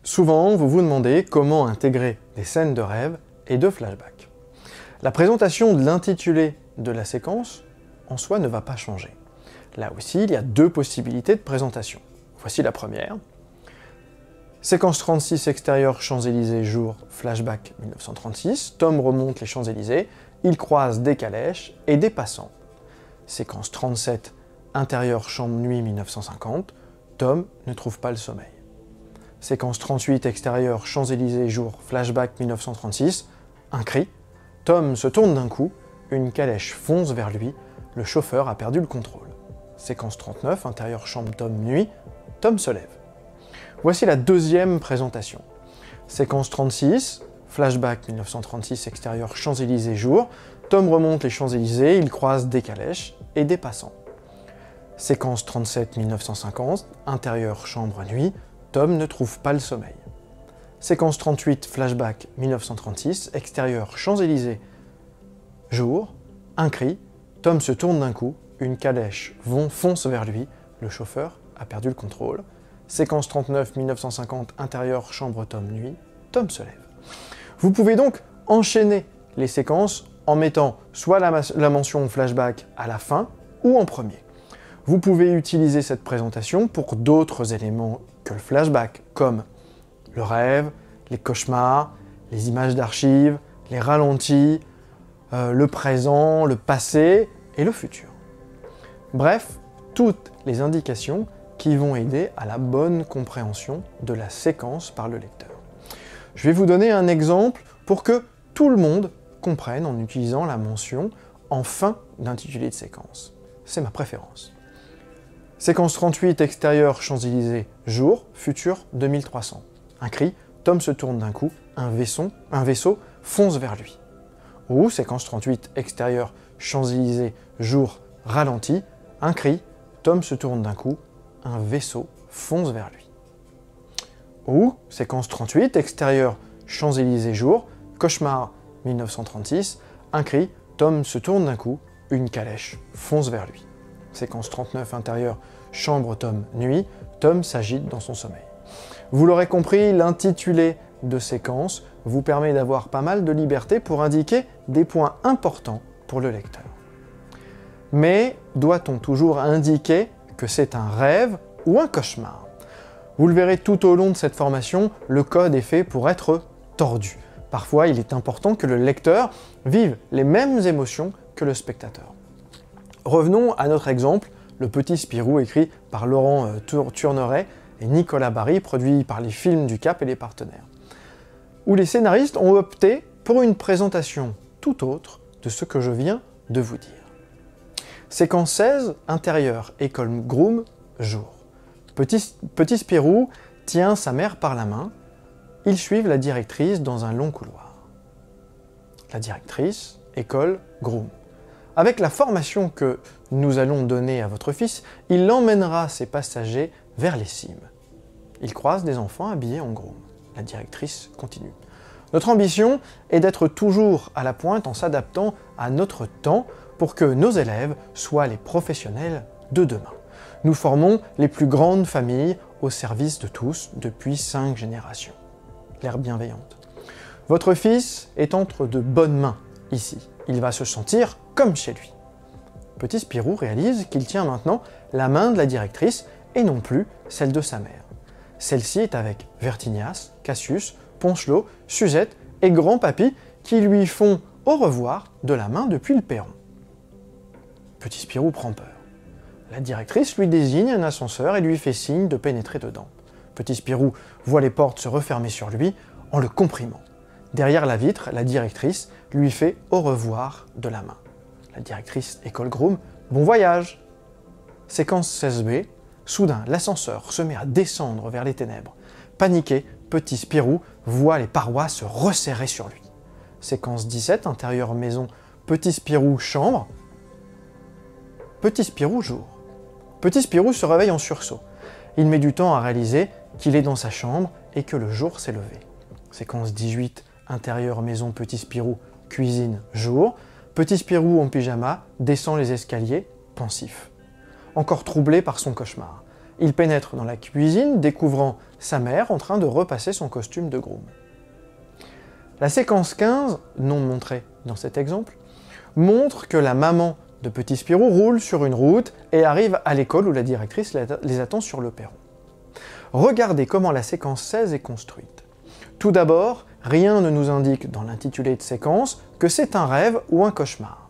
Souvent, vous vous demandez comment intégrer des scènes de rêve et de flashback. La présentation de l'intitulé de la séquence, en soi, ne va pas changer. Là aussi, il y a deux possibilités de présentation. Voici la première. Séquence 36 extérieure Champs-Élysées, jour, flashback 1936. Tom remonte les Champs-Élysées, il croise des calèches et des passants. Séquence 37 intérieur chambre nuit 1950. Tom ne trouve pas le sommeil. Séquence 38 extérieur Champs-Élysées, jour, flashback 1936. Un cri. Tom se tourne d'un coup, une calèche fonce vers lui, le chauffeur a perdu le contrôle. Séquence 39 intérieur chambre Tom nuit. Tom se lève. Voici la deuxième présentation. Séquence 36, flashback 1936, extérieur Champs-Élysées, jour. Tom remonte les Champs-Élysées, il croise des calèches et des passants. Séquence 37, 1950, intérieur chambre nuit. Tom ne trouve pas le sommeil. Séquence 38, flashback 1936, extérieur Champs-Élysées, jour. Un cri. Tom se tourne d'un coup, une calèche fonce vers lui, le chauffeur a perdu le contrôle. Séquence 39, 1950, intérieur chambre Tom nuit, Tom se lève. Vous pouvez donc enchaîner les séquences en mettant soit la mention flashback à la fin ou en premier. Vous pouvez utiliser cette présentation pour d'autres éléments que le flashback, comme le rêve, les cauchemars, les images d'archives, les ralentis, le présent, le passé et le futur. Bref, toutes les indications qui vont aider à la bonne compréhension de la séquence par le lecteur. Je vais vous donner un exemple pour que tout le monde comprenne en utilisant la mention en fin d'intitulé de séquence. C'est ma préférence. Séquence 38, extérieur Champs-Élysées, jour, futur 2300. Un cri, Tom se tourne d'un coup, un vaisseau fonce vers lui. Ou séquence 38, extérieur Champs-Élysées, jour, ralenti. Un cri, Tom se tourne d'un coup, un vaisseau fonce vers lui. Ou, séquence 38, extérieur Champs-Élysées, jour, cauchemar 1936, un cri, Tom se tourne d'un coup, une calèche fonce vers lui. Séquence 39, intérieur chambre Tom nuit, Tom s'agite dans son sommeil. Vous l'aurez compris, l'intitulé de séquence vous permet d'avoir pas mal de liberté pour indiquer des points importants pour le lecteur. Mais doit-on toujours indiquer que c'est un rêve ou un cauchemar? Vous le verrez tout au long de cette formation, le code est fait pour être tordu. Parfois, il est important que le lecteur vive les mêmes émotions que le spectateur. Revenons à notre exemple, Le Petit Spirou, écrit par Laurent Turneret et Nicolas Barry, produit par les Films du Cap et les partenaires, où les scénaristes ont opté pour une présentation tout autre de ce que je viens de vous dire. Séquence 16, intérieur, école Groom, jour. Petit Spirou tient sa mère par la main. Ils suivent la directrice dans un long couloir. La directrice, école Groom. Avec la formation que nous allons donner à votre fils, il emmènera ses passagers vers les cimes. Il croise des enfants habillés en groom. La directrice continue. Notre ambition est d'être toujours à la pointe en s'adaptant à notre temps pour que nos élèves soient les professionnels de demain. Nous formons les plus grandes familles au service de tous depuis 5 générations. L'air bienveillante. Votre fils est entre de bonnes mains ici. Il va se sentir comme chez lui. Petit Spirou réalise qu'il tient maintenant la main de la directrice et non plus celle de sa mère. Celle-ci est avec Vertignas, Cassius, Poncelot, Suzette et Grand-Papy qui lui font au revoir de la main depuis le perron. Petit Spirou prend peur. La directrice lui désigne un ascenseur et lui fait signe de pénétrer dedans. Petit Spirou voit les portes se refermer sur lui en le comprimant. Derrière la vitre, la directrice lui fait au revoir de la main. La directrice école Groom, bon voyage. Séquence 16B, soudain l'ascenseur se met à descendre vers les ténèbres. Paniqué, Petit Spirou voit les parois se resserrer sur lui. Séquence 17, intérieur maison, Petit Spirou chambre. Petit Spirou jour. Petit Spirou se réveille en sursaut. Il met du temps à réaliser qu'il est dans sa chambre et que le jour s'est levé. Séquence 18, intérieur maison Petit Spirou, cuisine jour. Petit Spirou en pyjama descend les escaliers, pensif. Encore troublé par son cauchemar. il pénètre dans la cuisine, découvrant sa mère en train de repasser son costume de groom. La séquence 15, non montrée dans cet exemple, montre que la maman de Petit Spirou roule sur une route et arrive à l'école où la directrice les attend sur le perron. Regardez comment la séquence 16 est construite. Tout d'abord, rien ne nous indique dans l'intitulé de séquence que c'est un rêve ou un cauchemar.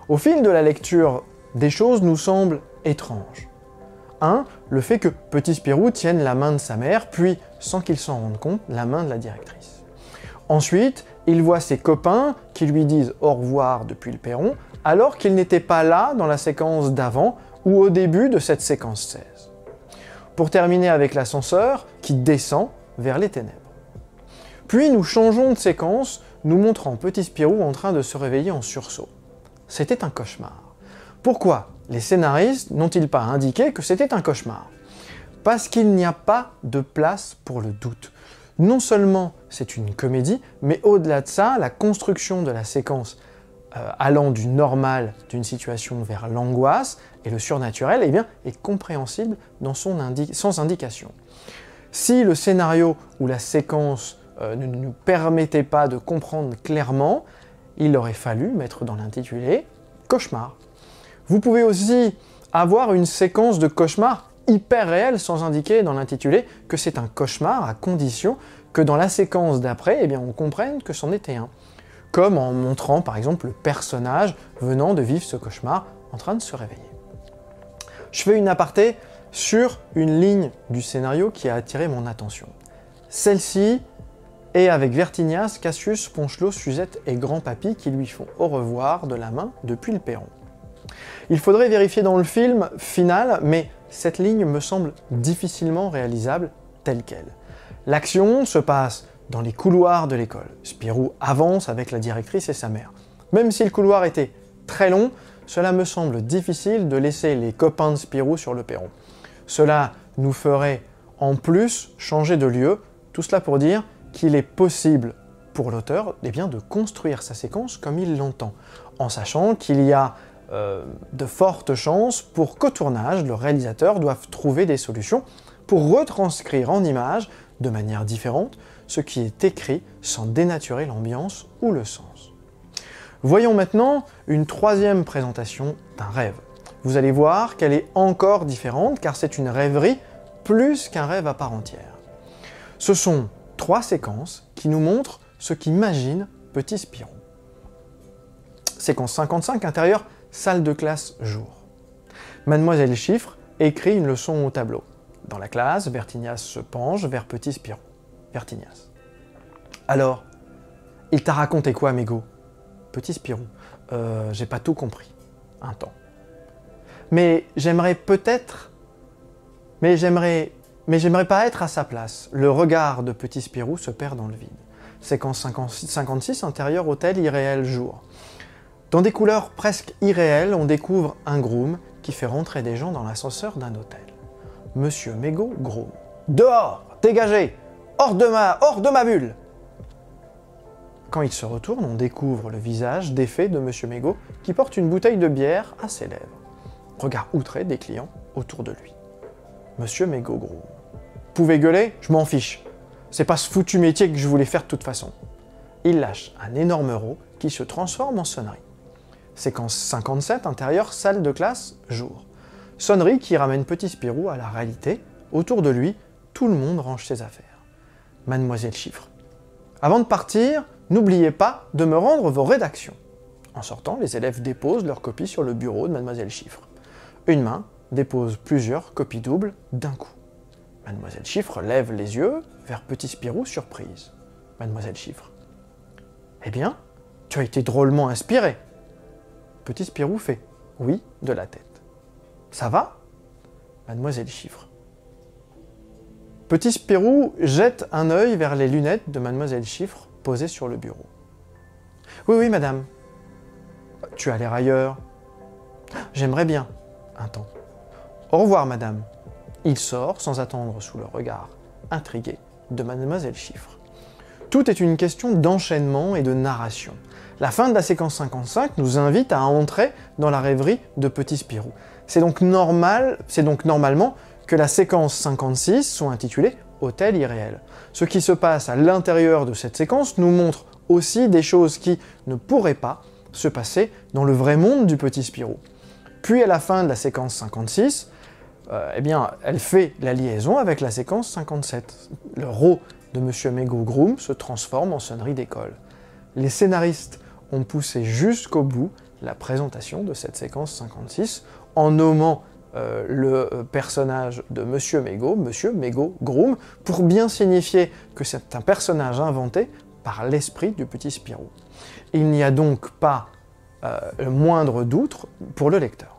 Au fil de la lecture, des choses nous semblent étranges. 1. Le fait que Petit Spirou tienne la main de sa mère, puis, sans qu'il s'en rende compte, la main de la directrice. Ensuite, il voit ses copains qui lui disent au revoir depuis le perron, alors qu'ils n'étaient pas là dans la séquence d'avant ou au début de cette séquence 16. Pour terminer avec l'ascenseur qui descend vers les ténèbres. Puis nous changeons de séquence, nous montrant Petit Spirou en train de se réveiller en sursaut. C'était un cauchemar. Pourquoi les scénaristes n'ont-ils pas indiqué que c'était un cauchemar? Parce qu'il n'y a pas de place pour le doute. Non seulement c'est une comédie, mais au-delà de ça, la construction de la séquence allant du normal d'une situation vers l'angoisse et le surnaturel eh bien, est compréhensible sans indication. Si le scénario ou la séquence ne nous permettait pas de comprendre clairement, il aurait fallu mettre dans l'intitulé « Cauchemar ». Vous pouvez aussi avoir une séquence de cauchemar hyper réelle sans indiquer dans l'intitulé que c'est un cauchemar à condition que dans la séquence d'après, eh bien, on comprenne que c'en était un. Comme en montrant par exemple le personnage venant de vivre ce cauchemar en train de se réveiller. Je fais une aparté sur une ligne du scénario qui a attiré mon attention. Celle-ci est avec Vertignas, Cassius, Ponchelot, Suzette et Grand-Papy qui lui font au revoir de la main depuis le perron. Il faudrait vérifier dans le film final, mais cette ligne me semble difficilement réalisable telle qu'elle. L'action se passe dans les couloirs de l'école. Spirou avance avec la directrice et sa mère. Même si le couloir était très long, cela me semble difficile de laisser les copains de Spirou sur le perron. Cela nous ferait en plus changer de lieu, tout cela pour dire qu'il est possible pour l'auteur eh bien, de construire sa séquence comme il l'entend, en sachant qu'il y a de fortes chances pour qu'au tournage, le réalisateur doive trouver des solutions pour retranscrire en images, de manière différente, ce qui est écrit sans dénaturer l'ambiance ou le sens. Voyons maintenant une troisième présentation d'un rêve. Vous allez voir qu'elle est encore différente car c'est une rêverie plus qu'un rêve à part entière. Ce sont 3 séquences qui nous montrent ce qu'imagine Petit Spirou. Séquence 55, intérieur, salle de classe, jour. Mademoiselle Chiffre écrit une leçon au tableau. Dans la classe, Vertignas se penche vers Petit Spirou. Vertignas. Alors, il t'a raconté quoi, Mégo? Petit Spirou. J'ai pas tout compris. Un temps. Mais j'aimerais peut-être... Mais j'aimerais pas être à sa place. Le regard de Petit Spirou se perd dans le vide. Séquence 56, intérieur, hôtel, irréel, jour. Dans des couleurs presque irréelles, on découvre un groom qui fait rentrer des gens dans l'ascenseur d'un hôtel. Monsieur Mégo, groom. Dehors! Dégagez! Hors de ma bulle! Quand il se retourne, on découvre le visage défait de Monsieur Mégo qui porte une bouteille de bière à ses lèvres. Regard outré des clients autour de lui. Monsieur Mégo, groom. Pouvez gueuler, je m'en fiche. C'est pas ce foutu métier que je voulais faire de toute façon. Il lâche un énorme euro qui se transforme en sonnerie. Séquence 57, intérieur, salle de classe, jour. Sonnerie qui ramène Petit Spirou à la réalité. Autour de lui, tout le monde range ses affaires. Mademoiselle Chiffre. Avant de partir, n'oubliez pas de me rendre vos rédactions. En sortant, les élèves déposent leurs copies sur le bureau de Mademoiselle Chiffre. Une main dépose plusieurs copies doubles d'un coup. Mademoiselle Chiffre lève les yeux vers Petit Spirou, surprise. Mademoiselle Chiffre. Eh bien, tu as été drôlement inspiré. Petit Spirou fait oui de la tête. Ça va? Mademoiselle Chiffre. Petit Spirou jette un œil vers les lunettes de Mademoiselle Chiffre posées sur le bureau. Oui, oui, madame. Tu as l'air ailleurs. J'aimerais bien. Un temps. Au revoir, madame. Il sort sans attendre sous le regard intrigué de Mademoiselle Chiffre. Tout est une question d'enchaînement et de narration. La fin de la séquence 55 nous invite à entrer dans la rêverie de Petit Spirou. C'est donc normalement que la séquence 56 soit intitulée « Hôtel irréel ». Ce qui se passe à l'intérieur de cette séquence nous montre aussi des choses qui ne pourraient pas se passer dans le vrai monde du petit Spirou. Puis à la fin de la séquence 56, eh bien, elle fait la liaison avec la séquence 57. Le rot de Monsieur Mégo Groom se transforme en sonnerie d'école. Les scénaristes ont poussé jusqu'au bout la présentation de cette séquence 56 en nommant le personnage de Monsieur Mégo Groom, pour bien signifier que c'est un personnage inventé par l'esprit du petit Spirou. Il n'y a donc pas le moindre doute pour le lecteur.